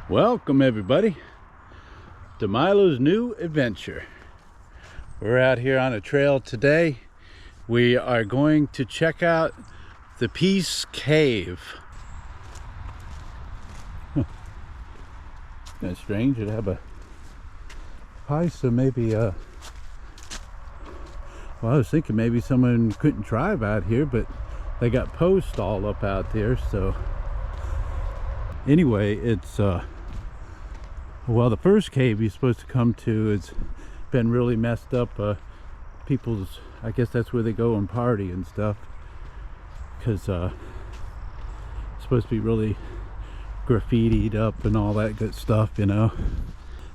Welcome everybody to Milo's new adventure. We're out here on a trail today. We are going to check out the Peace Cave. Kind of strange to have a pie, so maybe well, I was thinking maybe someone couldn't drive out here, but they got posts all up out there. So anyway, it's well, the first cave you're supposed to come to has been really messed up. People's, I guess that's where they go and party and stuff, because it's supposed to be really graffitied up and all that good stuff, you know.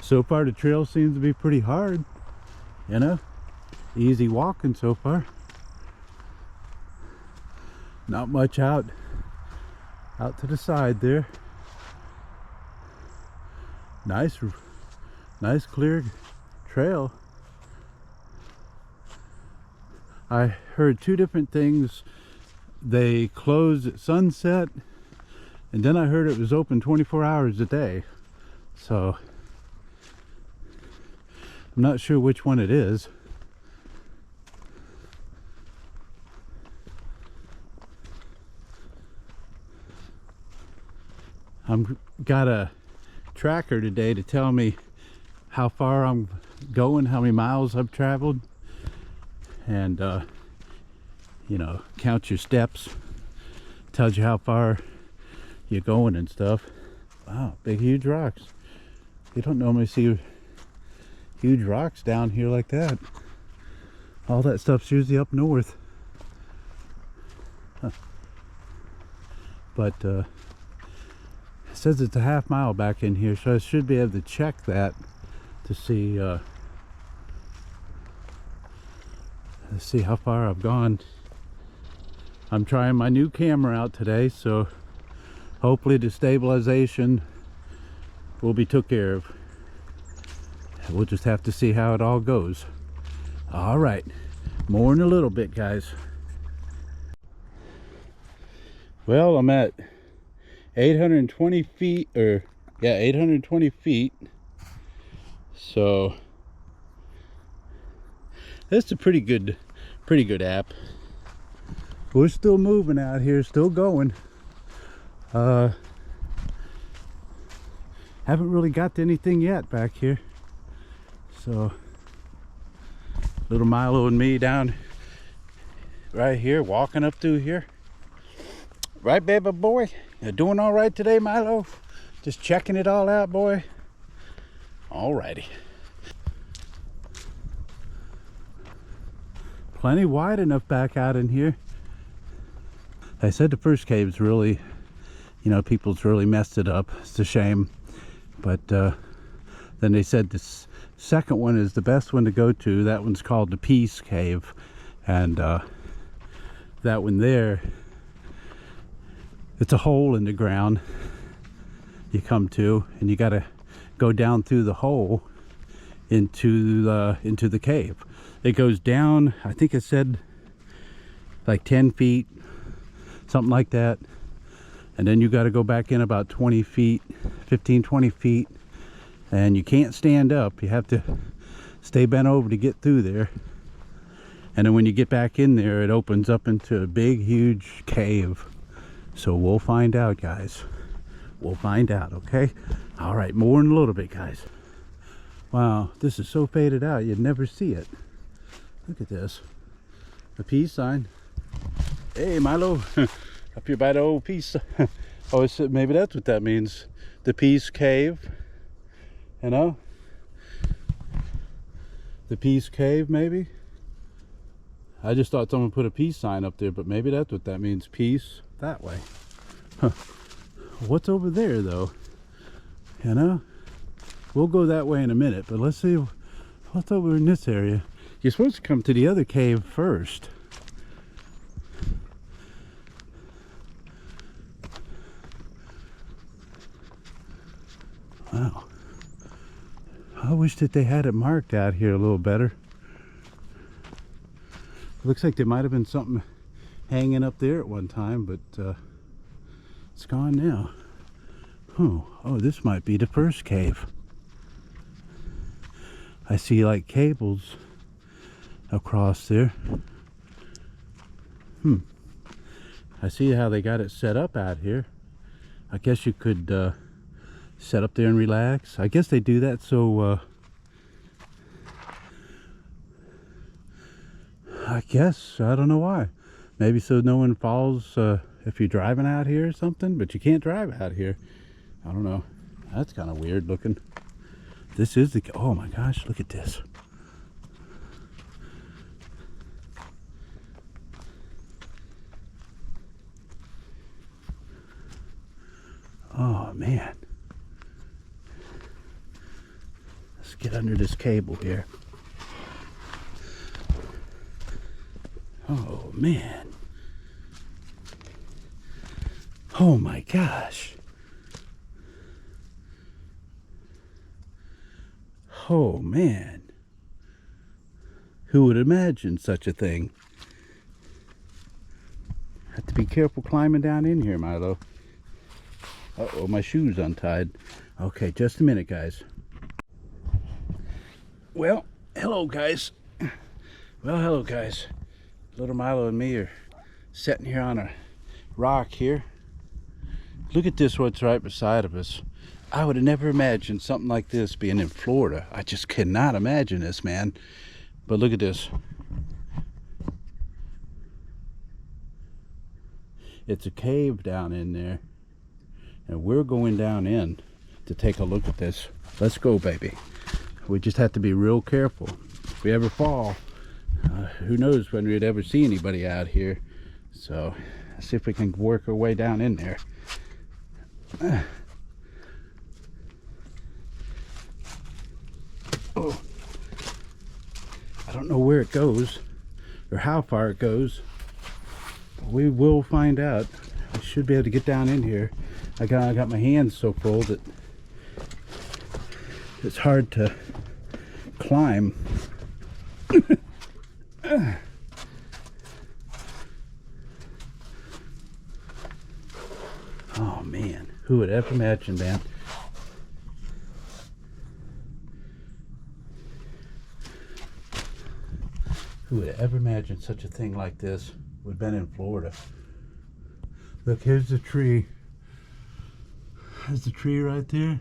So far the trail seems to be pretty hard, you know, easy walking so far. Not much out to the side there. Nice clear trail. I heard two different things. They close at sunset, and then I heard it was open 24 hours a day. So I'm not sure which one it is. I'm got a tracker today to tell me how far I'm going, how many miles I've traveled, and you know, count your steps, tells you how far you're going and stuff. Wow, big huge rocks. You don't normally see huge rocks down here like that. All that stuff's usually up north. Huh. But it says it's a half mile back in here, so I should be able to check that to see how far I've gone. I'm trying my new camera out today, so hopefully the stabilization will be took care of. We'll just have to see how it all goes. All right, more in a little bit, guys. Well, I'm at 820 feet, or yeah, 820 feet. So that's a pretty good app. We're still moving out here, still going. Haven't really got to anything yet back here. So little Milo and me down right here, walking up through here. Right, baby boy? You doing all right today, Milo? Just checking it all out, boy? Alrighty. Plenty wide enough back out in here. I said the first cave's really, you know, people's really messed it up. It's a shame. But then they said this second one is the best one to go to. That one's called the Peace Cave. And that one there, it's a hole in the ground you come to, and you got to go down through the hole into the cave. It goes down, I think it said like 10 feet, something like that, and then you got to go back in about 20 feet, 15-20 feet, and you can't stand up. You have to stay bent over to get through there. And then when you get back in there, it opens up into a big huge cave. So we'll find out, guys. We'll find out, okay? All right, more in a little bit, guys. Wow, this is so faded out, you'd never see it. Look at this. A peace sign. Hey, Milo. Up here by the old peace. Oh, maybe that's what that means. The Peace Cave. You know? The Peace Cave, maybe? I just thought someone put a peace sign up there, but maybe that's what that means. Peace. That way. Huh. What's over there though? You know, we'll go that way in a minute, but let's see what's over in this area. You're supposed to come to the other cave first. Wow, I wish that they had it marked out here a little better. Looks like there might have been something hanging up there at one time, but it's gone now. Oh, this might be the first cave. I see like cables across there. I see how they got it set up out here. I guess you could set up there and relax. I guess they do that so I guess, I don't know why. Maybe so no one falls if you're driving out here or something, but you can't drive out here. I don't know. That's kind of weird looking. This is the, oh my gosh, look at this. Oh man. Let's get under this cable here. Oh man. Oh my gosh. Oh man. Who would imagine such a thing? Have to be careful climbing down in here, Milo. Uh-oh, my shoe's untied. Okay, just a minute, guys. Well, hello, guys. Well, hello, guys. Little Milo and me are sitting here on a rock here. Look at this, what's right beside of us. I would have never imagined something like this being in Florida. I just cannot imagine this, man. But look at this. It's a cave down in there. And we're going down in to take a look at this. Let's go, baby. We just have to be real careful. If we ever fall, who knows when we'd ever see anybody out here. So let's see if we can work our way down in there. Oh, I don't know where it goes or how far it goes. We will find out. I should be able to get down in here. I got my hands so full that it's hard to climb. Oh man, who would ever imagine, man? Who would ever imagine such a thing like this would have been in Florida? Look, here's the tree. There's the tree right there.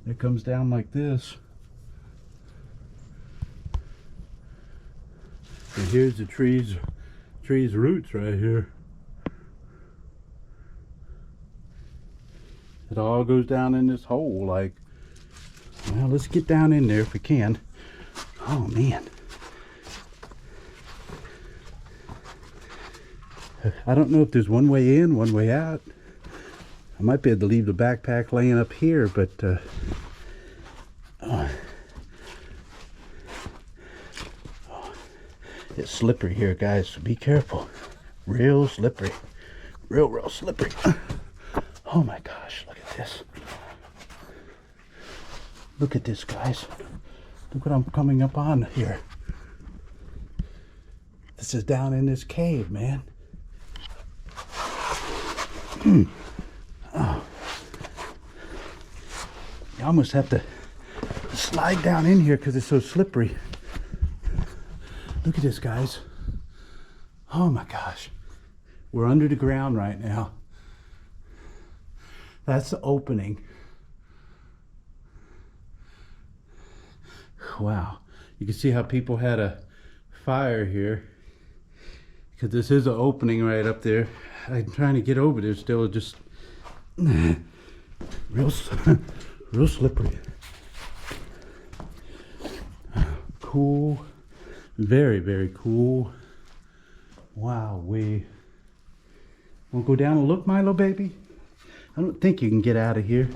It comes down like this. And here's the tree's roots right here. It all goes down in this hole like, well, let's get down in there if we can. Oh man. I don't know if there's one way in, one way out. I might be able to leave the backpack laying up here, but it's slippery here, guys, so be careful. Real slippery. Real slippery. Oh my gosh, look at this. Look at this, guys. Look what I'm coming up on here. This is down in this cave, man. Oh. You almost have to slide down in here because it's so slippery. Look at this, guys. Oh my gosh. We're under the ground right now. That's the opening. Wow. You can see how people had a fire here. Because this is an opening right up there. I'm trying to get over there still, just real slippery. Cool. Very cool. Wow, we want to go down and look, Milo, baby? I don't think you can get out of here.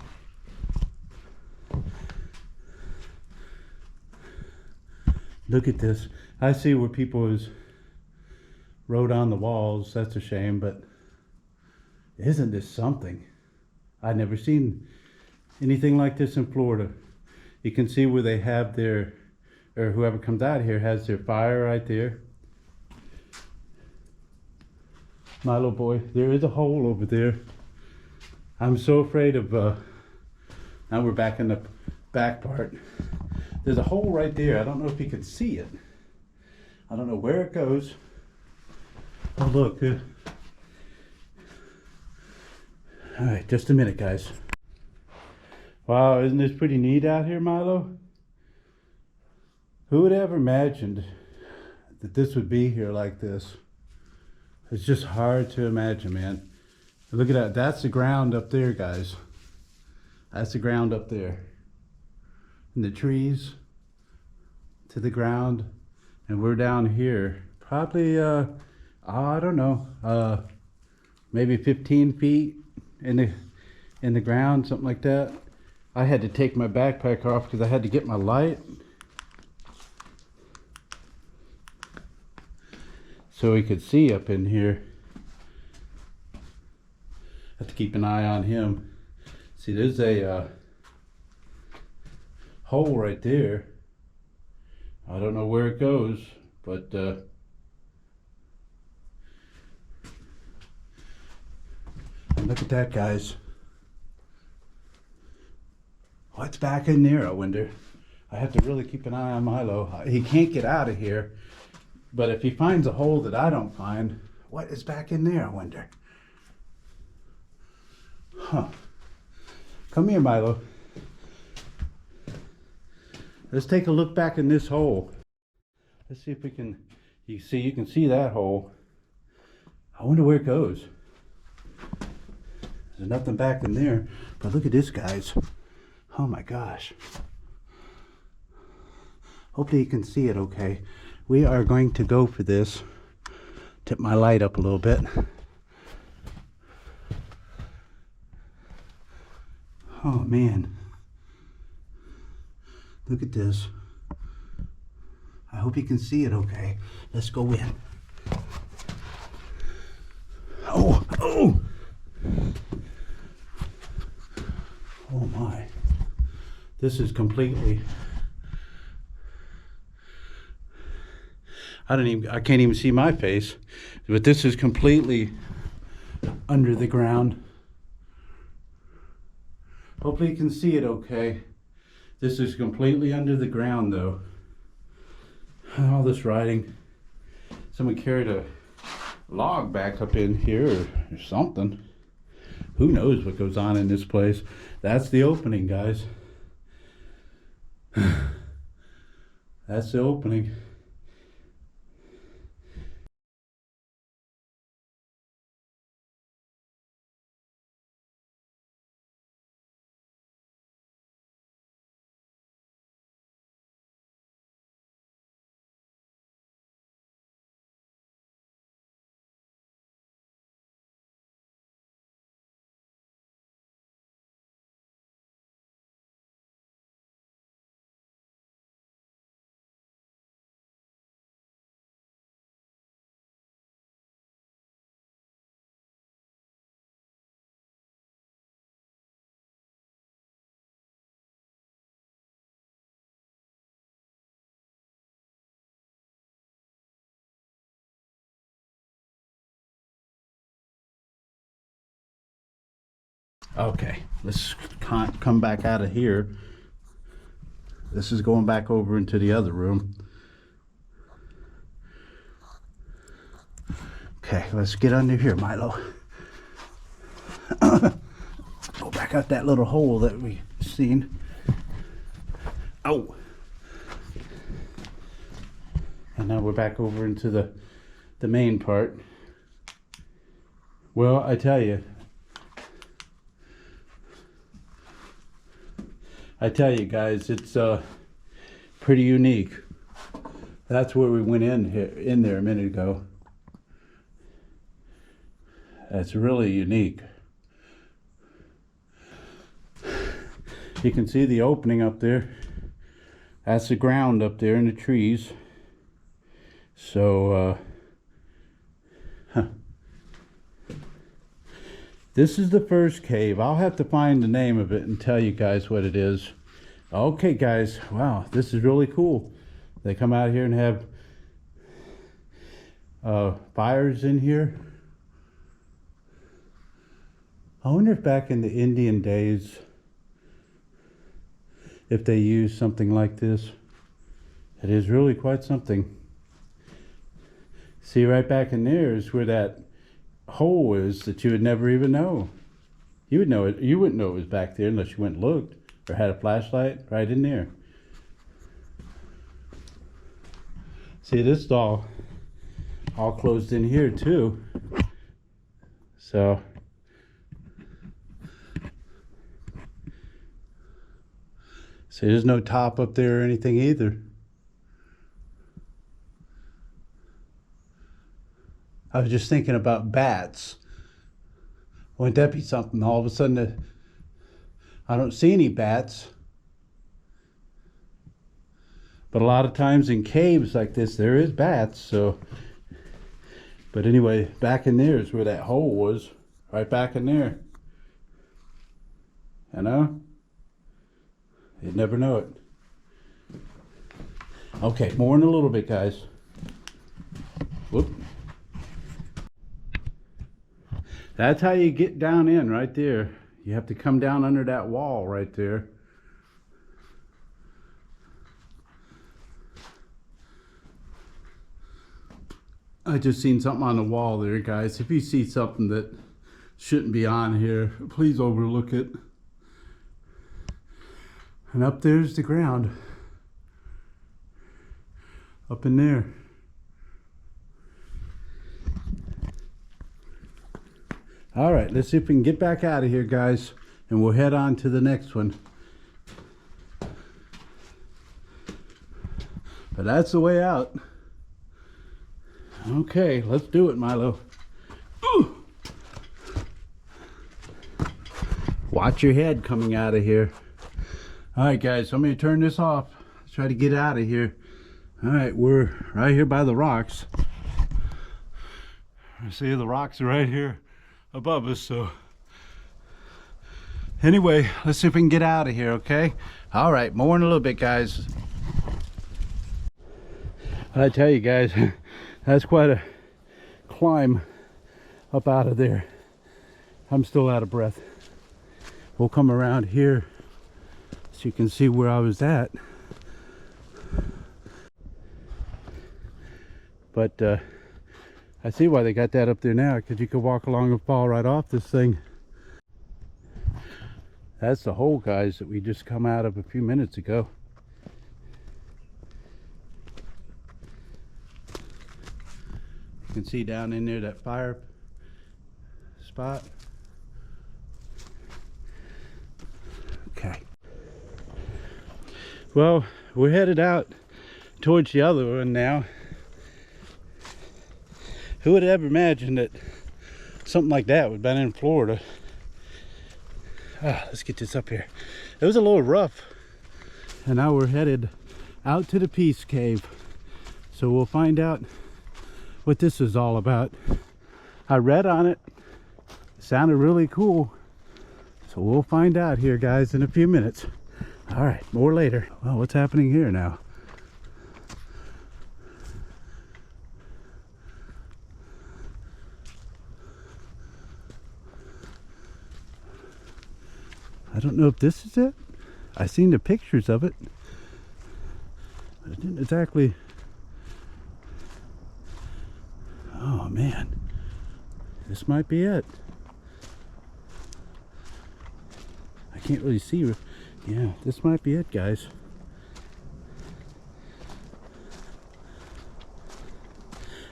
Look at this. I see where people wrote on the walls. That's a shame, but isn't this something? I've never seen anything like this in Florida. You can see where they have their, or whoever comes out here has their fire right there. Milo boy, there is a hole over there. I'm so afraid of, now we're back in the back part. There's a hole right there. I don't know if you can see it. I don't know where it goes. Oh, look. All right, just a minute, guys. Wow, isn't this pretty neat out here, Milo? Who would ever imagined that this would be here like this? It's just hard to imagine, man. Look at that. That's the ground up there, guys. That's the ground up there. And the trees to the ground. And we're down here. Probably, I don't know, maybe 15 feet in the ground, something like that. I had to take my backpack off because I had to get my light. So we could see up in here. Have to keep an eye on him. See, there's a hole right there. I don't know where it goes, but look at that, guys. What's back in there, I wonder? I have to really keep an eye on Milo. He can't get out of here, but if he finds a hole that I don't find, what is back in there, I wonder? Huh. Come here, Milo. Let's take a look back in this hole. Let's see if we can, you can see that hole. I wonder where it goes. There's nothing back in there, but look at this, guys. Oh my gosh. Hopefully you can see it okay. We are going to go for this. Tip my light up a little bit. Oh man. Look at this. I hope you can see it okay. Let's go in. Oh, oh! Oh my. This is completely, I can't even see my face, but this is completely under the ground. Hopefully you can see it okay. This is completely under the ground though. All this riding. Someone carried a log back up in here or something. Who knows what goes on in this place. That's the opening, guys. That's the opening. Okay, let's come back out of here. This is going back over into the other room. Okay, let's get under here, Milo. Go back out that little hole that we seen. Oh! And now we're back over into the main part. Well, I tell you, guys, it's pretty unique. That's where we went in there a minute ago. That's really unique. You can see the opening up there. That's the ground up there in the trees. So, this is the first cave. I'll have to find the name of it and tell you guys what it is. Okay, guys. Wow, this is really cool. They come out here and have fires in here. I wonder if back in the Indian days, if they used something like this. It is really quite something. See, right back in there is where that hole is that you would never even know. You would know it. You wouldn't know it was back there unless you went and looked or had a flashlight right in there. See, this is all closed in here too. So see, there's no top up there or anything either. I was just thinking about bats. Wouldn't that be something? All of a sudden, I don't see any bats. But a lot of times in caves like this, there is bats. So, but anyway, back in there is where that hole was. Right back in there. You know? You'd never know it. Okay, more in a little bit, guys. Whoop. That's how you get down in right there. You have to come down under that wall right there. I just seen something on the wall there, guys. If you see something that shouldn't be on here, please overlook it. And up there's the ground. Up in there. All right, let's see if we can get back out of here, guys, and we'll head on to the next one. But that's the way out. Okay, let's do it, Milo. Ooh. Watch your head coming out of here. All right, guys, I'm going to turn this off. Let's try to get out of here. All right, we're right here by the rocks. See, the rocks are right here above us. So anyway, let's see if we can get out of here. Okay, all right, more in a little bit, guys. I tell you guys, that's quite a climb up out of there. I'm still out of breath. We'll come around here so you can see where I was at. But I see why they got that up there now, because you could walk along and fall right off this thing. That's the hole, guys, that we just come out of a few minutes ago. You can see down in there that fire spot. Okay. Well, we're headed out towards the other one now. Who would have ever imagined that something like that would have been in Florida? Let's get this up here. It was a little rough. And now we're headed out to the Peace Cave. So we'll find out what this is all about. I read on it. It sounded really cool. So we'll find out here, guys, in a few minutes. All right, more later. Well, what's happening here now? I don't know if this is it. I seen the pictures of it, but it didn't exactly. Oh man, this might be it. I can't really see. Yeah, this might be it, guys.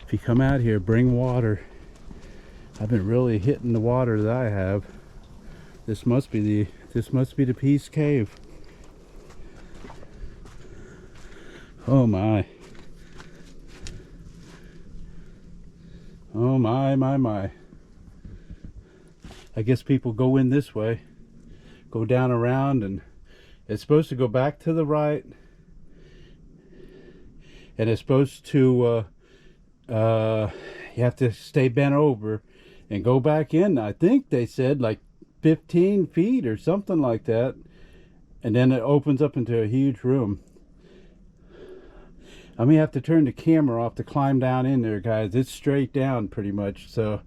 If you come out here, bring water. I've been really hitting the water that I have. This must be the Peace Cave. Oh my. Oh my. I guess people go in this way, go down around, and it's supposed to go back to the right, and it's supposed to you have to stay bent over and go back in. I think they said like 15 feet or something like that, and then it opens up into a huge room. I may have to turn the camera off to climb down in there, guys. It's straight down pretty much. So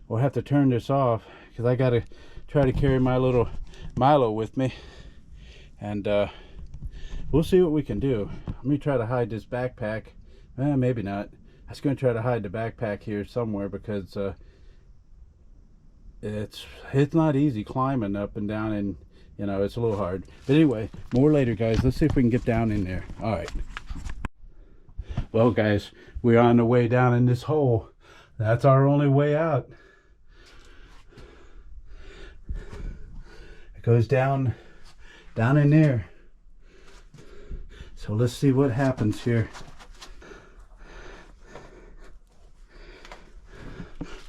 we'll have to turn this off because I gotta try to carry my little Milo with me, and we'll see what we can do. Let me try to hide this backpack. Maybe not. I was going to try to hide the backpack here somewhere because it's not easy climbing up and down, and you know, it's a little hard. But anyway, more later, guys. Let's see if we can get down in there. All right. Well, guys, we're on the way down in this hole. That's our only way out. It goes down in there. So let's see what happens here.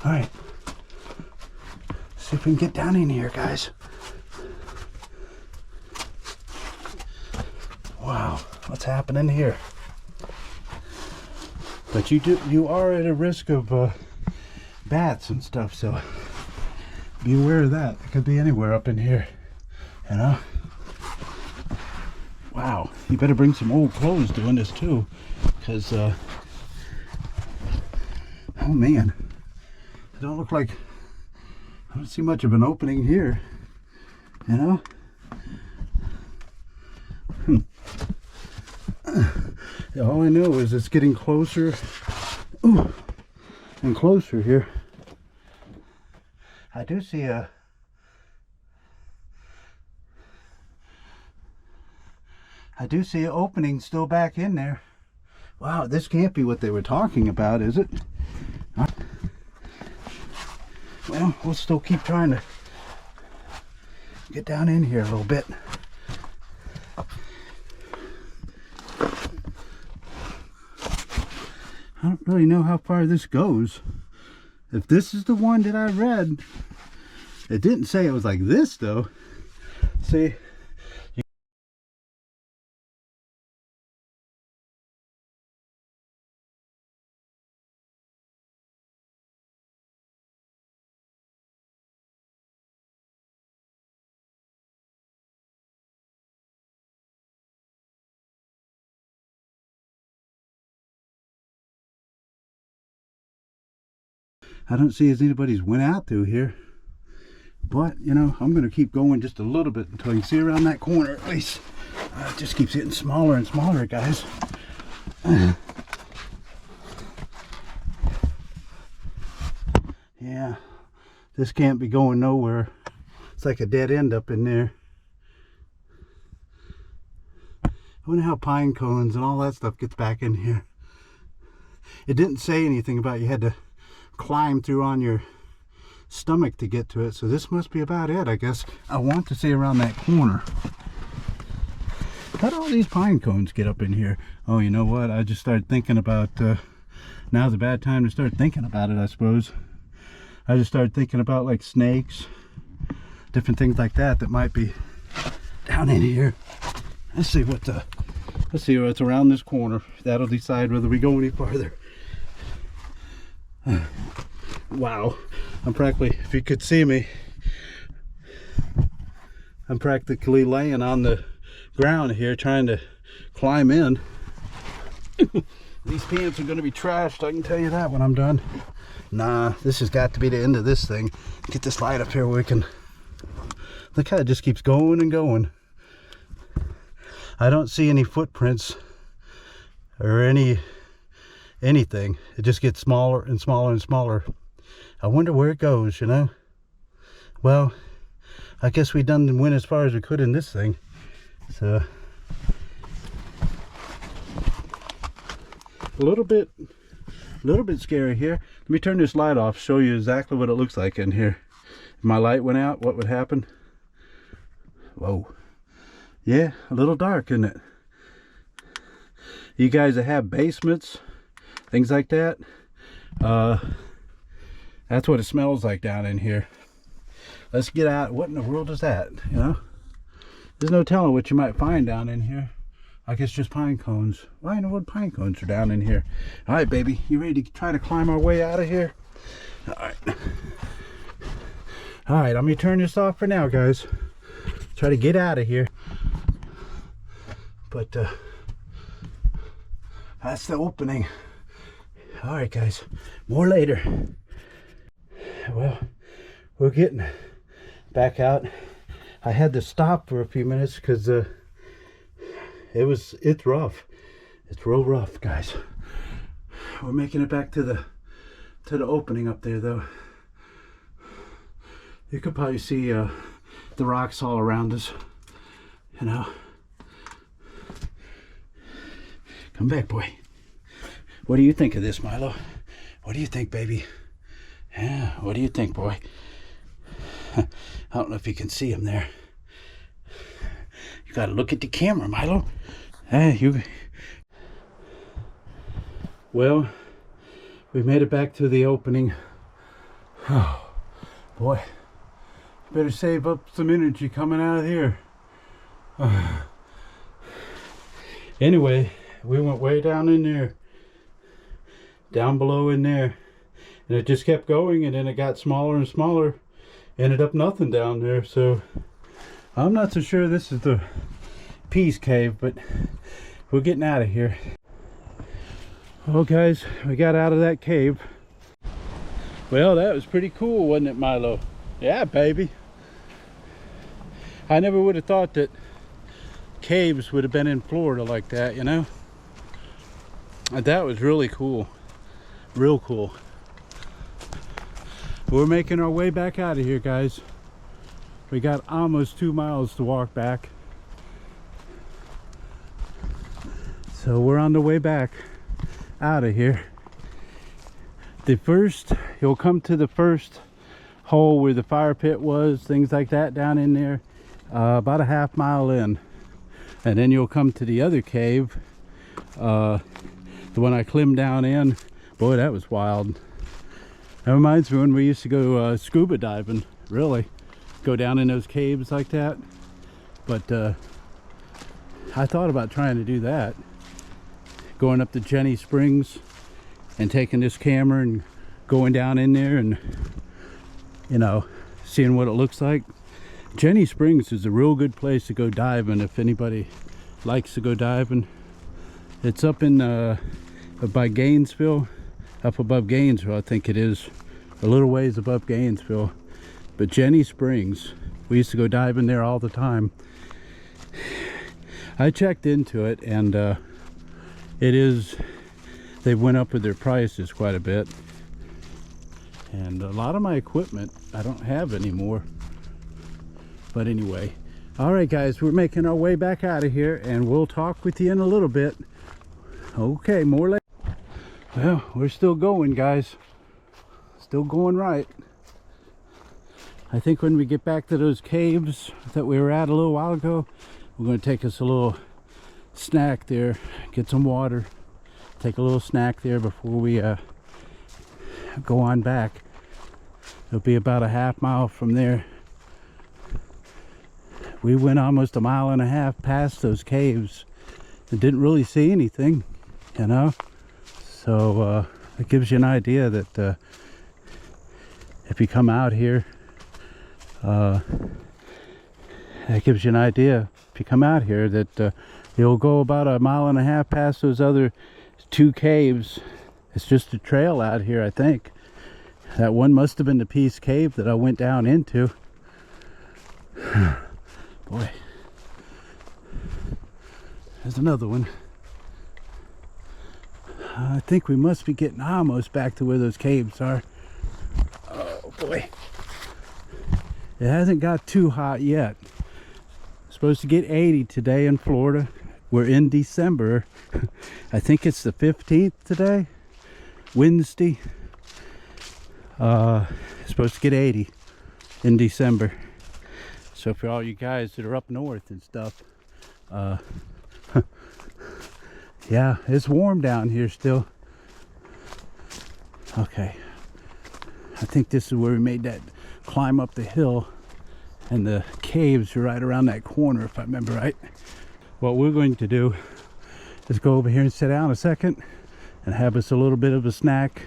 All right. See if we can get down in here, guys. Wow, what's happening here? But you are at a risk of bats and stuff, so be aware of that. It could be anywhere up in here, you know. Wow, you better bring some old clothes doing this too, because oh man, it don't look like, I don't see much of an opening here, you know. All I know is it's getting closer and closer here. I do see an opening still back in there. Wow, this can't be what they were talking about, is it? Well, we'll still keep trying to get down in here a little bit. I don't really know how far this goes. If this is the one that I read, it didn't say it was like this though. See? I don't see as anybody's went out through here, but you know, I'm gonna keep going just a little bit until you see around that corner at least. It just keeps getting smaller and smaller, guys. Yeah, this can't be going nowhere. It's like a dead end up in there. I wonder how pine cones and all that stuff gets back in here. It didn't say anything about you had to climb through on your stomach to get to it, so this must be about it, I guess. I want to see around that corner. How do all these pine cones get up in here? Oh, you know what? I just started thinking about, now's a bad time to start thinking about it, I suppose. I just started thinking about like snakes, different things like that that might be down in here. Let's see what's around this corner. That'll decide whether we go any farther. Wow, I'm practically, if you could see me, I'm practically laying on the ground here trying to climb in. These pants are going to be trashed, I can tell you that when I'm done. Nah, this has got to be the end of this thing. Get this light up here where we can, look how it just keeps going and going. I don't see any footprints or anything. It just gets smaller and smaller and smaller. I wonder where it goes, you know. Well, I guess we went as far as we could in this thing, so a little bit scary here. Let me turn this light off, show you exactly what it looks like in here. If my light went out, what would happen? Whoa, yeah, a little dark, isn't it? You guys that have basements, things like that, that's what it smells like down in here. Let's get out. What in the world is that, you know? There's no telling what you might find down in here. I guess just pine cones. Why in the world pine cones are down in here? All right, baby, you ready to try to climb our way out of here? All right, let me turn this off for now, guys. Try to get out of here. But that's the opening. All right, guys, more later. Well, we're getting back out. I had to stop for a few minutes because it's rough. It's real rough, guys. We're making it back to the opening up there, though. You could probably see the rocks all around us, you know. Come back, boy. What do you think of this, Milo? What do you think, baby? Yeah, what do you think, boy? I don't know if you can see him there. You gotta look at the camera, Milo. Well, we made it back to the opening. Oh, boy. Better save up some energy coming out of here. Anyway, we went way down in there. Down below in there. And it just kept going, and then it got smaller and smaller. Ended up nothing down there, so I'm not so sure this is the Peace Cave, but we're getting out of here. Well, guys, we got out of that cave. Well, that was pretty cool, wasn't it, Milo? Yeah, baby. I never would have thought that caves would have been in Florida like that, you know? That was really cool. Real cool. We're making our way back out of here, guys. We got almost 2 miles to walk back. So we're on the way back out of here. You'll come to the first hole where the fire pit was, things like that down in there, about a half mile in. And then you'll come to the other cave, the one I climbed down in. Boy, that was wild. That reminds me when we used to go scuba diving, really. Go down in those caves like that. But I thought about trying to do that. Going up to Jenny Springs and taking this camera and going down in there and, you know, seeing what it looks like. Jenny Springs is a real good place to go diving if anybody likes to go diving. It's up in by Gainesville. Up above Gainesville, I think it is. A little ways above Gainesville. But Jenny Springs, we used to go diving there all the time. I checked into it, and they went up with their prices quite a bit. And a lot of my equipment I don't have anymore. But anyway, all right, guys, we're making our way back out of here, and we'll talk with you in a little bit. Okay, more later. Well, we're still going, guys. Still going right. I think when we get back to those caves that we were at a little while ago, we're going to take us a little snack there, get some water, take a little snack there before we go on back. It'll be about a half mile from there. We went almost a mile and a half past those caves and didn't really see anything, you know. So it gives you an idea that if you come out here, it gives you an idea if you come out here that you'll go about a mile and a half past those other 2 caves. It's just a trail out here, I think. That one must have been the Peace Cave that I went down into. Boy, there's another one. I think we must be getting almost back to where those caves are. Oh boy. It hasn't got too hot yet. It's supposed to get 80 today in Florida. We're in December. I think it's the 15th today. Wednesday. It's supposed to get 80 in December. So for all you guys that are up north and stuff, yeah, it's warm down here still. Okay, I think this is where we made that climb up the hill, and the caves are right around that corner, if I remember right. What we're going to do is go over here and sit down a second and have us a little bit of a snack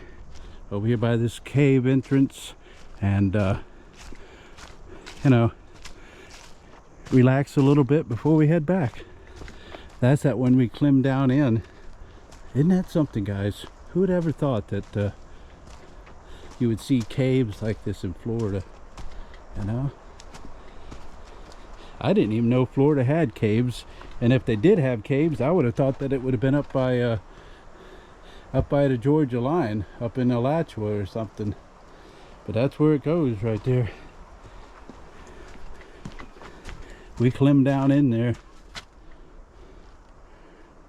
over here by this cave entrance, and you know, relax a little bit before we head back. That's that one we climbed down in. Isn't that something, guys? Who would ever thought that you would see caves like this in Florida, you know. I didn't even know Florida had caves, and if they did have caves, I would have thought that it would have been up by the Georgia line, up in Alachua or something. But that's where it goes right there. We climbed down in there.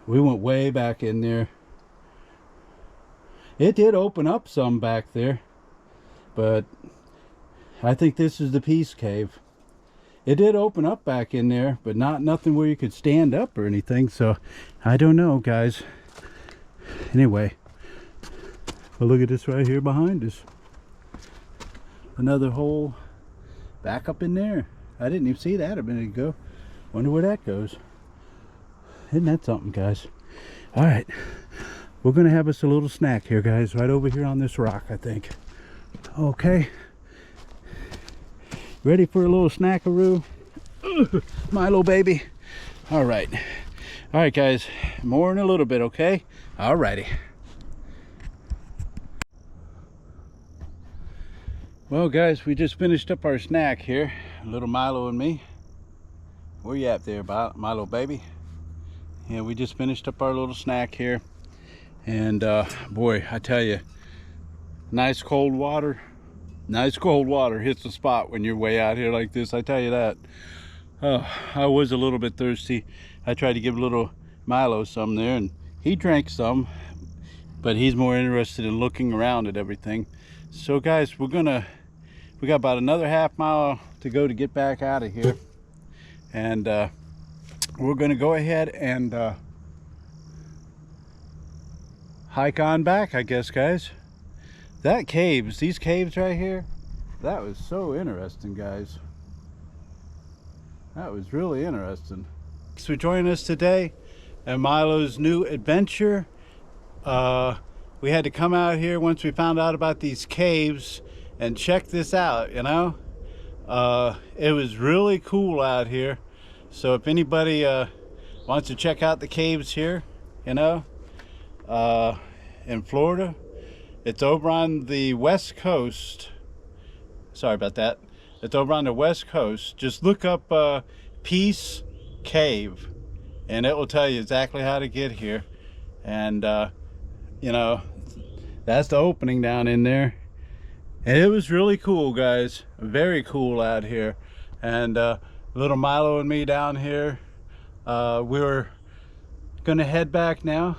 We went way back in there. It did open up some back there, but I think this is the Peace Cave. It did open up back in there, but nothing where you could stand up or anything. So I don't know, guys. Anyway, well, look at this right here behind us. Another hole back up in there. I didn't even see that a minute ago. Wonder where that goes. Isn't that something, guys? All right, we're gonna have us a little snack here, guys, right over here on this rock, I think. Okay, ready for a little snackaroo? Milo, baby. All right, guys, more in a little bit, okay? All righty. Well, guys, we just finished up our snack here, little Milo and me. Where you at there, Milo, baby? Yeah, we just finished up our little snack here, and boy, I tell you, nice cold water hits the spot when you're way out here like this, I tell you that. I was a little bit thirsty. I tried to give little Milo some there, and he drank some, but he's more interested in looking around at everything. So guys, we got about another half mile to go to get back out of here, and we're gonna go ahead and hike on back, I guess, guys. These caves right here, that was so interesting, guys. That was really interesting. Thanks for joining us today at Milo's new adventure. We had to come out here once we found out about these caves and check this out, you know. It was really cool out here. So if anybody wants to check out the caves here, you know, in Florida, it's over on the west coast. Sorry about that. It's over on the west coast. Just look up Peace Cave, and it will tell you exactly how to get here. And you know, that's the opening down in there. And it was really cool, guys. Very cool out here. And little Milo and me down here, we were gonna head back now.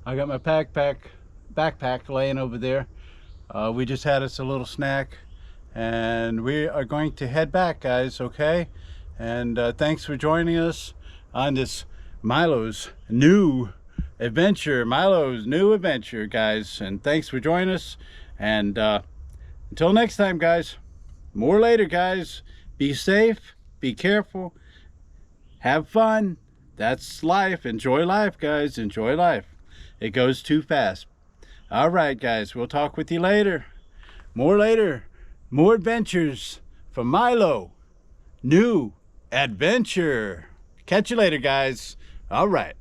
I got my backpack laying over there. We just had us a little snack, and we are going to head back, guys, okay? And thanks for joining us on this Milo's new adventure, guys. And thanks for joining us, and until next time, guys, more later, guys. Be safe, be careful, have fun. That's life. Enjoy life, guys. Enjoy life. It goes too fast. All right, guys, we'll talk with you later. More adventures from Milo. New adventure. Catch you later, guys. All right.